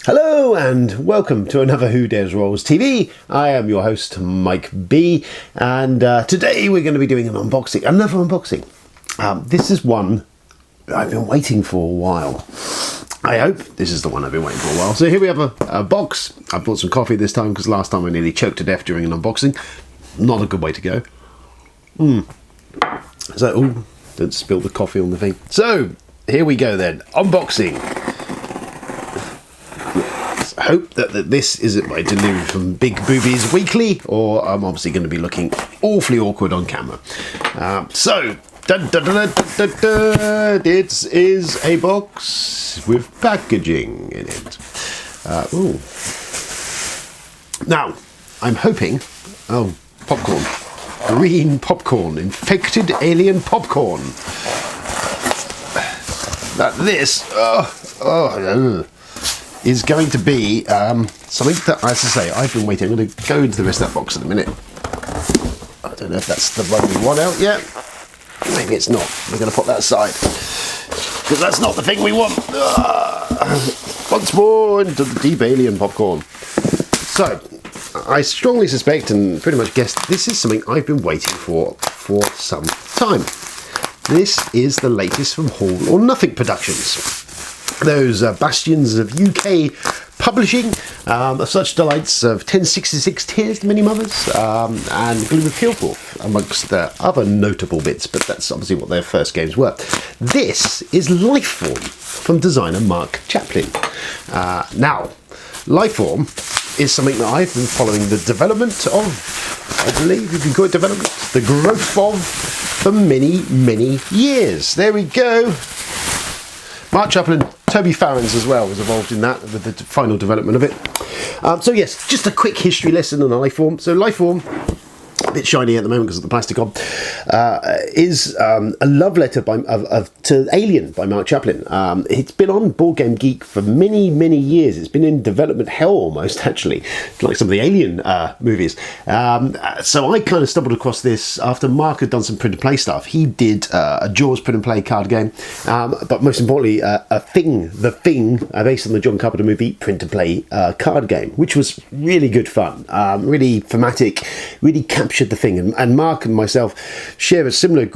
Hello and welcome to another Who Dares Rolls TV. I am your host Mike B, and today we're going to be doing another unboxing. This is one I've been waiting for a while. I hope this is the one I've been waiting for a while. So here we have a box. I bought some coffee this time because last time I nearly choked to death during an unboxing. Not a good way to go. So, don't spill the coffee on the thing. So, here we go then. Unboxing. I hope that this isn't my delivery from Big Boobies Weekly, or I'm obviously going to be looking awfully awkward on camera. It is a box with packaging in it. Now, I'm hoping... Oh, popcorn. Green popcorn. Infected alien popcorn. That this... is going to be something that, as I say, I've been waiting. I'm going to go into the rest of that box in a minute. I don't know if that's the one we want out yet. Maybe it's not. We're going to put that aside, because that's not the thing we want. Once more into the deep alien popcorn. So, I strongly suspect and pretty much guess this is something I've been waiting for some time. This is the latest from All or Nothing Productions. Those bastions of UK publishing, of such delights of 1066 Tears to Many Mothers, and Gloom of Kilforth, amongst the other notable bits, but that's obviously what their first games were. This is Lifeform, from designer Mark Chaplin. Now, Lifeform is something that I've been following the development of, I believe you can call it development, the growth of, for many, many years. There we go. Mark Chaplin, Toby Farrens as well was involved in that, with the final development of it. So yes, just a quick history lesson on Lifeform. So Lifeform, a bit shiny at the moment because of the plastic on, is a love letter to Alien by Mark Chaplin. It's been on Board Game Geek for many, many years. It's been in development hell almost, actually, like some of the Alien movies. So I kind of stumbled across this after Mark had done some print and play stuff. He did a Jaws print and play card game, but most importantly, The Thing, based on the John Carpenter movie, print and play card game, which was really good fun, really thematic, really captured the thing, and Mark and myself share a similar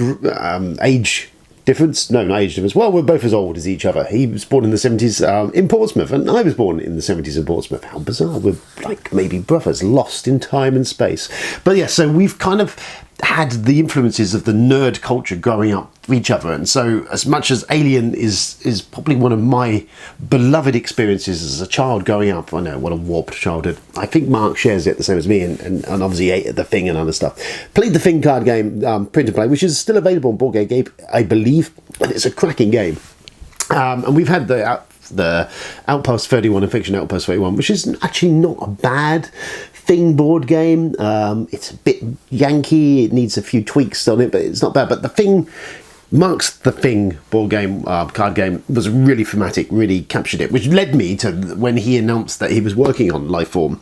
age difference. No, not age difference. Well, we're both as old as each other. He was born in the 70s in Portsmouth, and I was born in the 70s in Portsmouth. How bizarre. We're like maybe brothers, lost in time and space. But yeah, so we've kind of had the influences of the nerd culture growing up with each other, and so as much as Alien is probably one of my beloved experiences as a child growing up, I know, what a warped childhood, I think Mark shares it the same as me, and obviously ate The Thing and other stuff. Played The Thing card game, print and play, which is still available on Board Game Geek, I believe, and it's a cracking game. And we've had the Outpost 31 and Fiction Outpost 31, which is actually not a bad Thing board game. It's a bit Yankee, it needs a few tweaks on it, but it's not bad. But The Thing, Mark's The Thing board game, card game, was really thematic, really captured it, which led me to when he announced that he was working on Lifeform,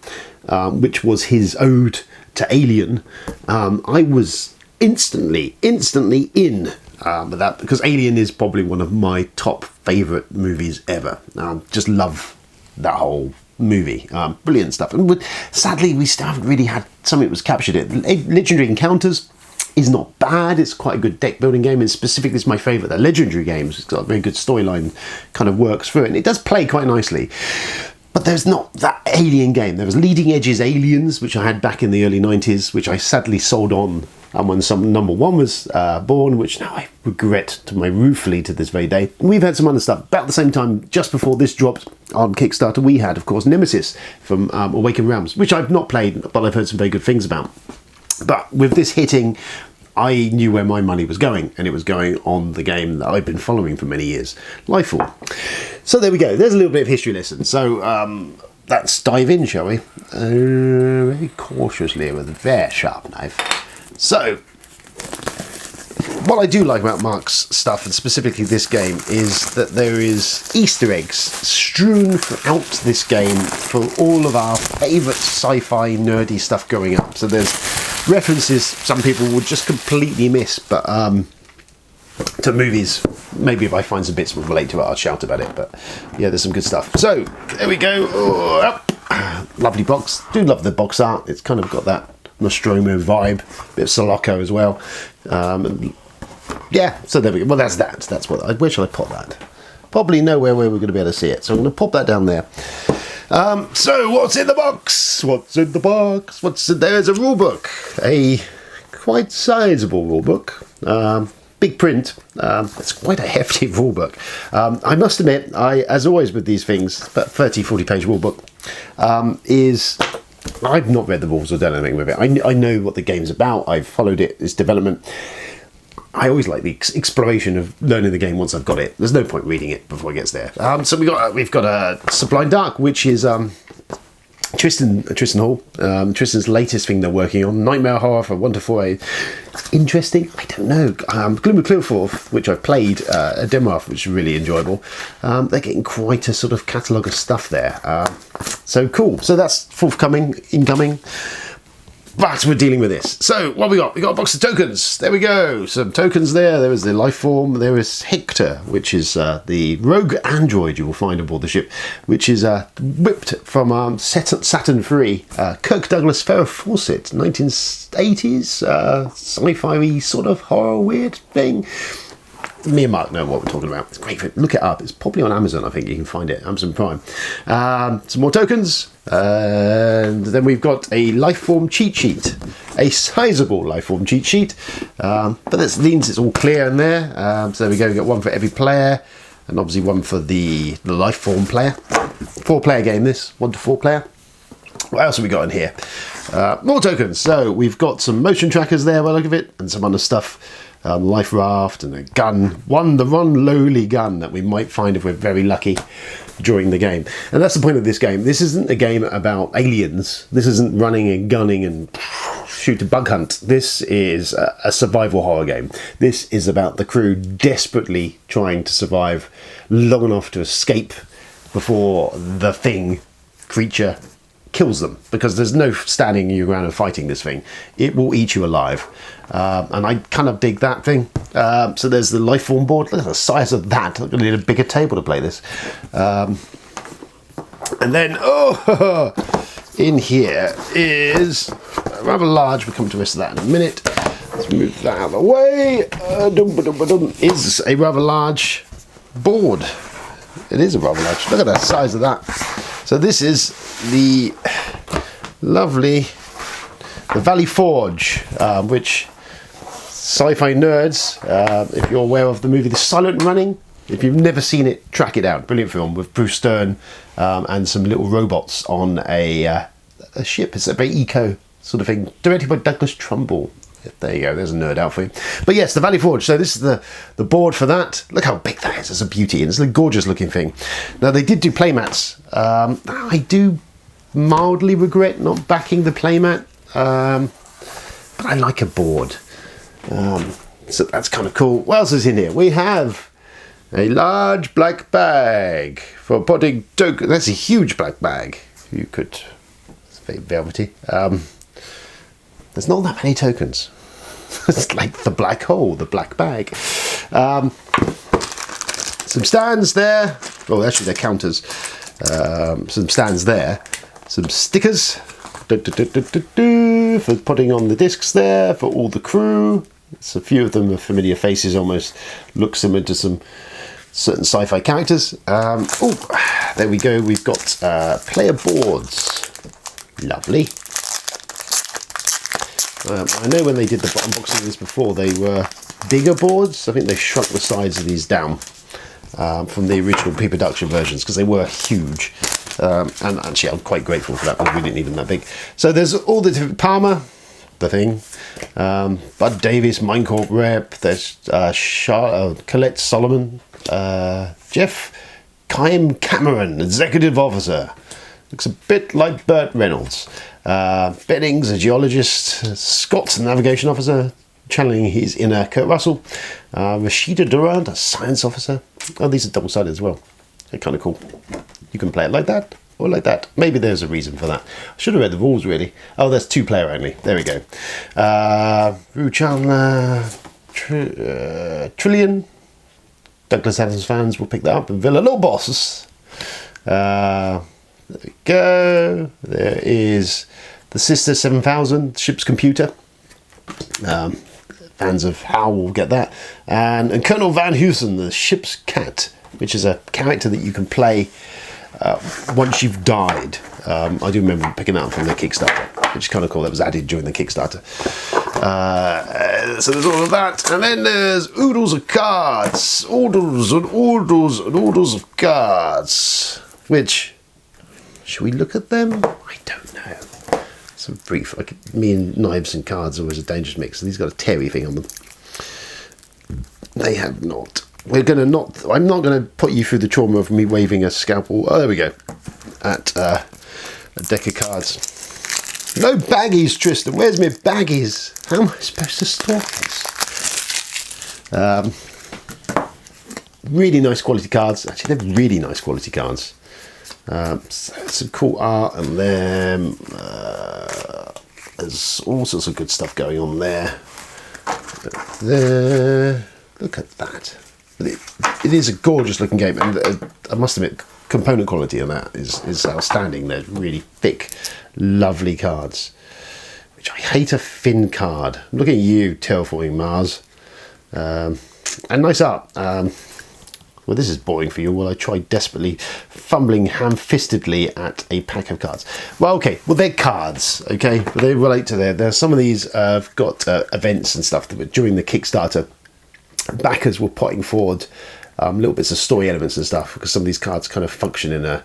which was his ode to Alien. I was instantly in with that, because Alien is probably one of my top favourite movies ever. Just love that whole movie. Brilliant stuff. And sadly, we still haven't really had something that was captured it. Legendary Encounters is not bad. It's quite a good deck building game, and specifically it's my favourite. The Legendary games, it's got a very good storyline, kind of works through it, and it does play quite nicely. But there's not that Alien game. There was Leading Edge's Aliens, which I had back in the early 90s, which I sadly sold on, and when some number one was born, which now I regret ruefully to this very day. And we've had some other stuff. About the same time, just before this dropped on Kickstarter, we had, of course, Nemesis from Awakened Realms, which I've not played, but I've heard some very good things about. But with this hitting, I knew where my money was going, and it was going on the game that I've been following for many years, Lifeform. So there we go. There's a little bit of history lesson. So let's dive in, shall we? Very cautiously with a very sharp knife. So, what I do like about Mark's stuff, and specifically this game, is that there is Easter eggs strewn throughout this game for all of our favourite sci-fi nerdy stuff growing up. So there's references some people would just completely miss, but to movies. Maybe if I find some bits that relate to it, I'll shout about it. But yeah, there's some good stuff. So there we go. Oh, lovely box. Do love the box art. It's kind of got that Nostromo vibe, bit of Soloco as well. Yeah, so there we go. Well, that's that. That's what. Where shall I pop that? Probably nowhere where we're going to be able to see it. So I'm going to pop that down there. So what's in the box? What's in the box? There's a rule book, a quite sizable rule book. Big print. It's quite a hefty rule book. I must admit, as always with these things, about 30-40 page rule book I've not read the rules or done anything with it. I know what the game's about. I've followed its development. I always like the exploration of learning the game once I've got it. There's no point reading it before it gets there. So we've got a Sublime Dark, which is Tristan Hall. Tristan's latest thing they're working on, Nightmare Horror for 1 to 4A. Interesting. I don't know. Gloom and Clearforth, which I've played a demo of, which is really enjoyable. They're getting quite a sort of catalogue of stuff there. So cool. So that's forthcoming, incoming. But we're dealing with this. So what we got? We got a box of tokens. There we go. Some tokens there. There is the Lifeform. There is Hector, which is the rogue android you will find aboard the ship, which is whipped from Saturn 3. Kirk Douglas Farrah Fawcett, 1980s sci-fi sort of horror weird thing. Me and Mark know what we're talking about. It's great. Look it up. It's probably on Amazon. I think you can find it. Amazon Prime. Some more tokens. And then we've got a Lifeform cheat sheet. A sizable Lifeform cheat sheet. But that means it's all clear in there. So there we go. We've got one for every player. And obviously one for the Lifeform player. 4-player game this. 1 to 4 player. What else have we got in here? More tokens. So we've got some motion trackers there by the look of it. And some other stuff. Life raft and a gun, the one lowly gun that we might find if we're very lucky during the game. And that's the point of this game. This isn't a game about aliens. This isn't running and gunning and shoot a bug hunt. This is a survival horror game. This is about the crew desperately trying to survive long enough to escape before the creature kills them, because there's no standing your ground and fighting this thing. It will eat you alive. And I kind of dig that thing. So there's the Lifeform board. Look at the size of that. I'm going to need a bigger table to play this. And then, in here is rather large. We'll come to the rest of that in a minute. Let's move that out of the way. Is a rather large board. It is a rather large. Look at the size of that. So this is the lovely Valley Forge, which sci-fi nerds, if you're aware of the movie The Silent Running, if you've never seen it, track it out. Brilliant film with Bruce Stern and some little robots on a ship. It's a very eco sort of thing, directed by Douglas Trumbull. There you go, there's a nerd out for you. But yes, the Valley Forge. So this is the board for that. Look how big that is. It's a beauty, and it's a gorgeous looking thing. Now they did do playmats. I do mildly regret not backing the playmat, but I like a board. So that's kind of cool. What else is in here? We have a large black bag for putting tokens. That's a huge black bag. You could, it's very velvety. There's not that many tokens. It's like the black hole, the black bag. Some stands there. Oh, actually they're counters. Some stands there. Some stickers. For putting on the discs there for all the crew. It's a few of them are familiar faces, almost look similar to some certain sci-fi characters. There we go. We've got player boards. Lovely. I know when they did the unboxing of this before, they were bigger boards. I think they shrunk the sides of these down from the original pre-production versions because they were huge. And actually, I'm quite grateful for that because we didn't need them that big. So there's all the different Palmer, the thing, Bud Davis, Minecorp rep. There's Colette Solomon, Jeff Chaim Cameron, executive officer. Looks a bit like Burt Reynolds. Bennings, a geologist. Scott, navigation officer, channeling his inner Kurt Russell. Rashida Durant, a science officer. Oh, these are double-sided as well. They're kind of cool. You can play it like that or like that. Maybe there's a reason for that. I should have read the rules, really. Oh, there's 2-player only. There we go. Rue Chandler, Trillion. Douglas Adams fans will pick that up. And Villa Lobos. There we go. There is the Sister 7000, ship's computer. Fans of Howl will get that. And Colonel Van Heusen, the ship's cat, which is a character that you can play once you've died. I do remember picking that up from the Kickstarter, which is kind of cool. That was added during the Kickstarter. So there's all of that. And then there's oodles of cards. Oodles and oodles and oodles of cards. Which, should we look at them? I don't know. Some brief, like me and knives and cards are always a dangerous mix. And these got a Terry thing on them. They have not. I'm not going to put you through the trauma of me waving a scalpel. Oh, there we go. At a deck of cards. No baggies, Tristan. Where's my baggies? How am I supposed to store this? Really nice quality cards. Actually, they're really nice quality cards. Some cool art and them. There's all sorts of good stuff going on there. There. Look at that. It is a gorgeous looking game, and I must admit, component quality on that is outstanding. They're really thick, lovely cards. Which I hate a thin card. I'm looking at you, Terraforming Mars. And nice art. Well, this is boring for you. Well, I tried desperately fumbling ham-fistedly at a pack of cards. Well, okay. Well, they're cards, okay? But they relate to there. Some of these have got events and stuff that during the Kickstarter, backers were putting forward little bits of story elements and stuff, because some of these cards kind of function in a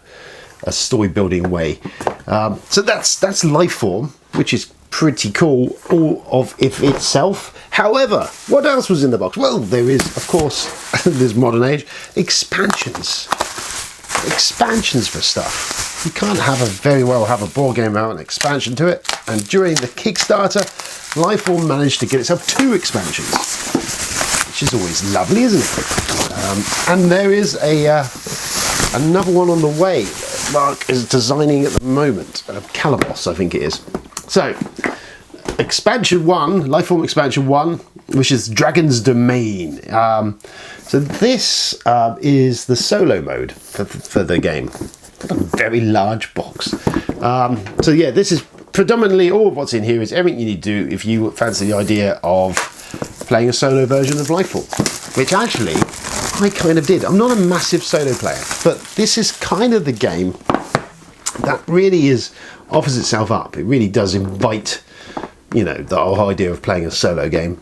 story building way. So that's Lifeform, which is pretty cool all of it itself. However, what else was in the box? Well, there is, of course, there's modern age expansions for stuff. You can't have a board game without an expansion to it. And during the Kickstarter, Lifeform managed to get itself 2 expansions, which is always lovely, isn't it? And there is another one on the way. Mark is designing at the moment. Calabos, I think it is. So, expansion 1, Lifeform expansion 1, which is Dragon's Domain. So this is the solo mode for the game. Got a very large box. So yeah, this is predominantly all of what's in here is everything you need to do if you fancy the idea of playing a solo version of Lifeform, which actually I kind of did. I'm not a massive solo player, but this is kind of the game that really offers itself up. It really does invite, you know, the whole idea of playing a solo game,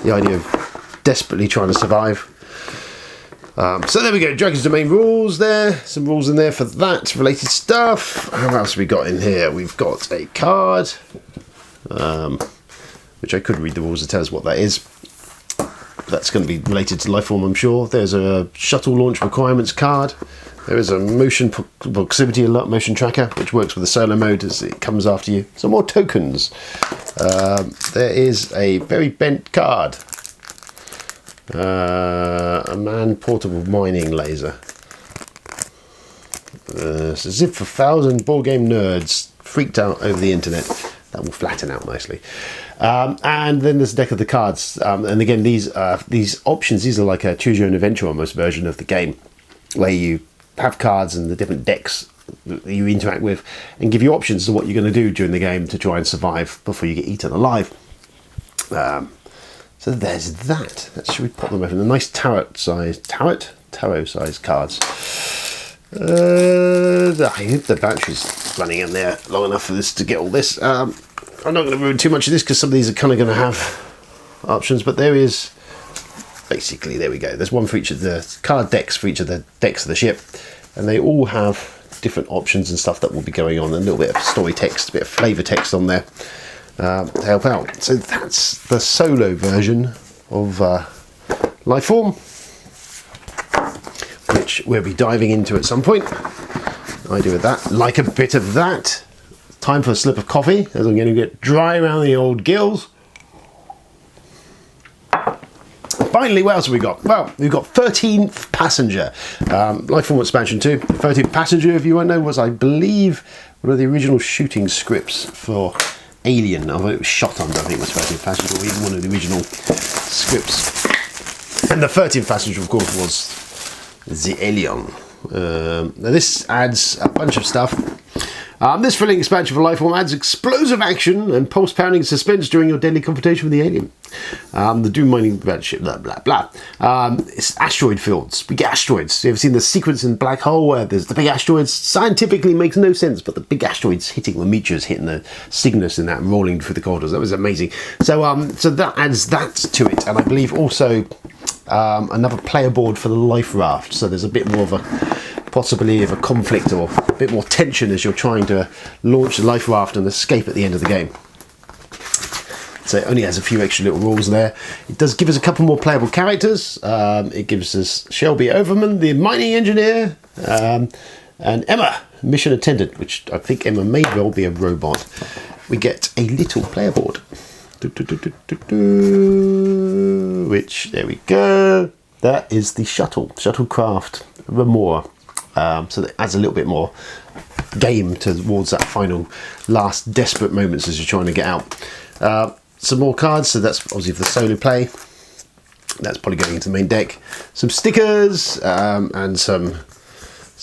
the idea of desperately trying to survive. So there we go, Dragon's Domain rules there, some rules in there for that related stuff. What else have we got in here? We've got a card, which I could read the rules to tell us what that is. That's going to be related to Lifeform, I'm sure. There's a shuttle launch requirements card. There is a motion proximity alert motion tracker, which works with the solo mode as it comes after you. Some more tokens. There is a very bent card. A man portable mining laser. It's a zip for 1,000 board game nerds freaked out over the internet. That will flatten out nicely. And then there's a deck of the cards. And again, these options, these are like a choose your own adventure almost version of the game, where you have cards and the different decks that you interact with and give you options to what you're going to do during the game to try and survive before you get eaten alive. So there's that. Should we pop them over in a nice tarot-sized cards. I hope the battery's running in there long enough for this to get all this. I'm not going to ruin too much of this because some of these are kind of going to have options, but there is basically, there we go. There's one for each of the card decks for each of the decks of the ship, and they all have different options and stuff that will be going on, and a little bit of story text, a bit of flavour text on there to help out. So that's the solo version of Lifeform, which we'll be diving into at some point. I do with that, like a bit of that. Time for a slip of coffee, as I'm going to get dry around the old gills. Finally, what else have we got? Well, we've got 13th Passenger. Lifeform Expansion 2. 13th Passenger, if you won't know, was, I believe, one of the original shooting scripts for Alien, although it was shot under, I think it was 13th Passenger, or even one of the original scripts. And the 13th Passenger, of course, was the Alien. Now this adds a bunch of stuff. This thrilling expansion for Lifeform adds explosive action and pulse-pounding suspense during your deadly confrontation with the alien. The doom mining ship, blah blah blah. It's asteroid fields. We get asteroids. You ever seen the sequence in Black Hole where there's the big asteroids? Scientifically makes no sense, but the big asteroids hitting the meteors, hitting the Cygnus and that, rolling through the corridors. That was amazing. So so that adds that to it, and I believe also another player board for the life raft. So there's a bit more of a possibly of a conflict or a bit more tension as you're trying to launch the life raft and escape at the end of the game. So it only has a few extra little rules there. It does give us a couple more playable characters. It gives us Shelby Overman, the mining engineer, and Emma, mission attendant, which I think Emma may well be a robot. We get a little player board. Which, there we go. That is the shuttlecraft Remora. So that adds a little bit more game towards that final last desperate moments as you're trying to get out. Some more cards, so that's obviously for the solo play. That's probably going into the main deck. Some stickers and some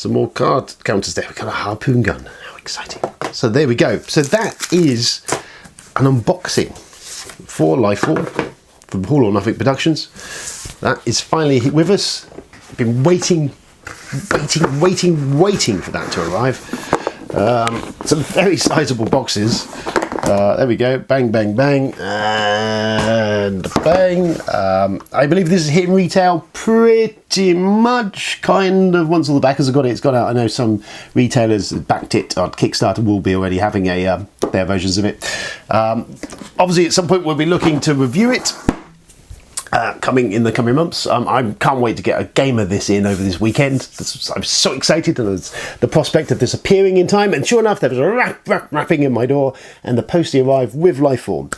more card counters there. We've got a harpoon gun. How exciting. So there we go. So that is an unboxing for Lifeform from All or Nothing Productions. That is finally with us. I've been waiting for that to arrive. Some very sizable boxes. There we go. Bang, bang, bang, and bang. I believe this is hitting retail pretty much, kind of. Once all the backers have got it, it's gone out. I know some retailers backed it on Kickstarter, will be already having their versions of it. Obviously, at some point, we'll be looking to review it. Coming in the coming months. I can't wait to get a game of this in over this weekend. I'm so excited, and the prospect of this appearing in time. And sure enough, there was a rapping in my door, and the postie arrived with Lifeform.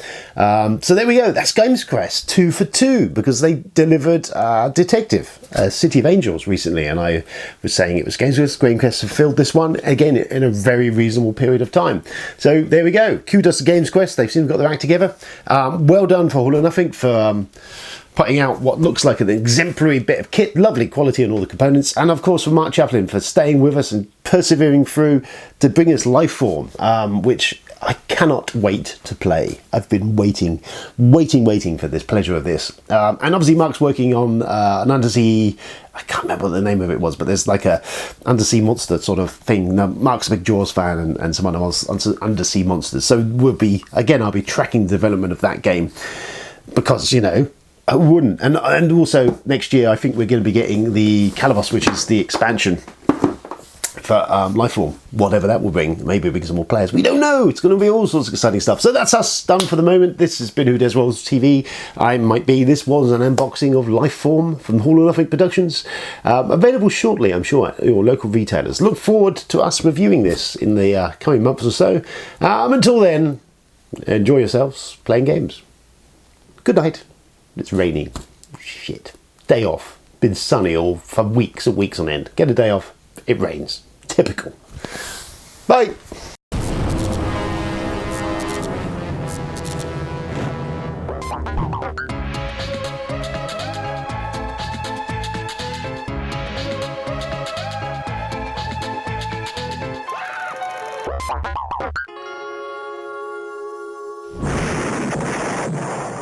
So there we go. That's Games Quest 2 for 2, because they delivered Detective City of Angels recently, and I was saying it was Games Quest fulfilled this one again in a very reasonable period of time. So there we go. Kudos to Games Quest. They've seemed to got their act together. Well done for All or Nothing for putting out what looks like an exemplary bit of kit, lovely quality on all the components, and of course for Mark Chaplin for staying with us and persevering through to bring us Lifeform, which I cannot wait to play. I've been waiting for this pleasure of this. And obviously Mark's working on an undersea, I can't remember what the name of it was, but there's like a undersea monster sort of thing. Now, Mark's a big Jaws fan and some other undersea monsters. So I'll be tracking the development of that game because, you know, I wouldn't. And also next year, I think we're going to be getting the Calabos, which is the expansion for Lifeform, whatever that will bring. Maybe because of more players. We don't know. It's going to be all sorts of exciting stuff. So that's us done for the moment. This has been Who Dares Rolls TV. This was an unboxing of Lifeform from All or Nothing Productions. Available shortly, I'm sure, at your local retailers. Look forward to us reviewing this in the coming months or so. Until then, enjoy yourselves playing games. Good night. It's raining. Shit. Day off. Been sunny all for weeks and weeks on end. Get a day off. It rains. Typical. Bye.